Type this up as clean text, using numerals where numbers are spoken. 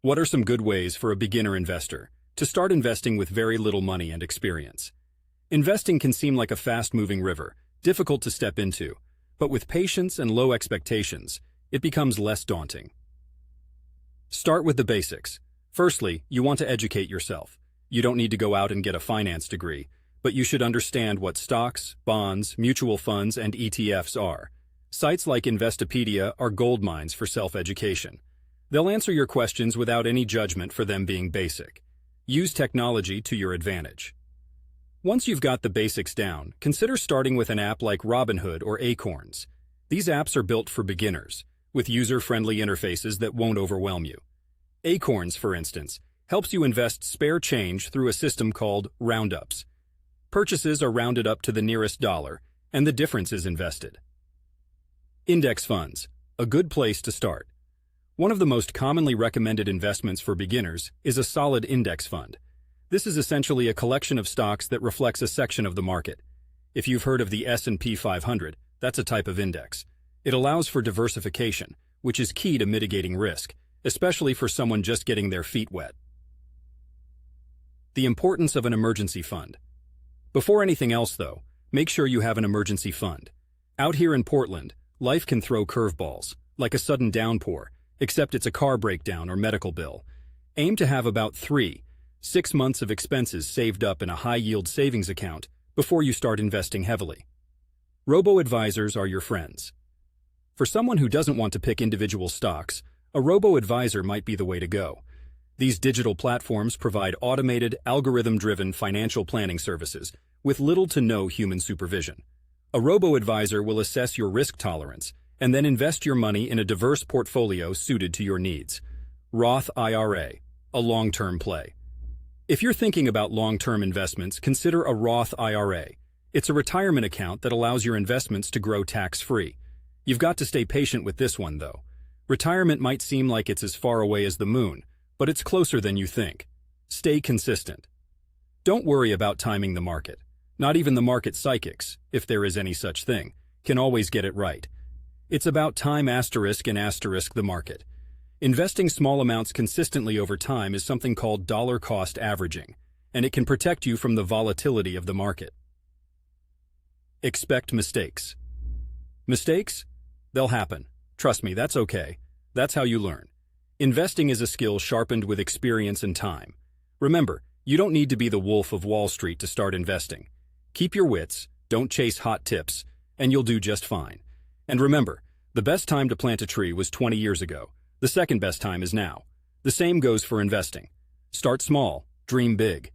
What are some good ways for a beginner investor to start investing with very little money and experience? Investing can seem like a fast-moving river, difficult to step into, but with patience and low expectations, it becomes less daunting. Start with the basics. Firstly, you want to educate yourself. You don't need to go out and get a finance degree, but you should understand what stocks, bonds, mutual funds, and ETFs are. Sites like Investopedia are goldmines for self-education. They'll answer your questions without any judgment for them being basic. Use technology to your advantage. Once you've got the basics down, consider starting with an app like Robinhood or Acorns. These apps are built for beginners, with user-friendly interfaces that won't overwhelm you. Acorns, for instance, helps you invest spare change through a system called roundups. Purchases are rounded up to the nearest dollar, and the difference is invested. Index funds, a good place to start. One of the most commonly recommended investments for beginners is a solid index fund. This is essentially a collection of stocks that reflects a section of the market. If you've heard of the S&P 500, that's a type of index. It allows for diversification, which is key to mitigating risk, especially for someone just getting their feet wet. The importance of an emergency fund. Before anything else, though, make sure you have an emergency fund. Out here in Portland, life can throw curveballs, like a sudden downpour, except it's a car breakdown or medical bill. Aim to have about 3-6 months of expenses saved up in a high-yield savings account before you start investing heavily. Robo-advisors are your friends. For someone who doesn't want to pick individual stocks, a robo-advisor might be the way to go. These digital platforms provide automated, algorithm-driven financial planning services with little to no human supervision. A robo-advisor will assess your risk tolerance and then invest your money in a diverse portfolio suited to your needs. Roth IRA, a long-term play. If you're thinking about long-term investments, consider a Roth IRA. It's a retirement account that allows your investments to grow tax-free. You've got to stay patient with this one, though. Retirement might seem like it's as far away as the moon, but it's closer than you think. Stay consistent. Don't worry about timing the market. Not even the market psychics, if there is any such thing, can always get it right. It's about time *** the market. Investing small amounts consistently over time is something called dollar cost averaging, and it can protect you from the volatility of the market. Expect mistakes. Mistakes? They'll happen. Trust me, that's okay. That's how you learn. Investing is a skill sharpened with experience and time. Remember, you don't need to be the Wolf of Wall Street to start investing. Keep your wits, don't chase hot tips, and you'll do just fine. And remember, the best time to plant a tree was 20 years ago. The second best time is now. The same goes for investing. Start small, dream big.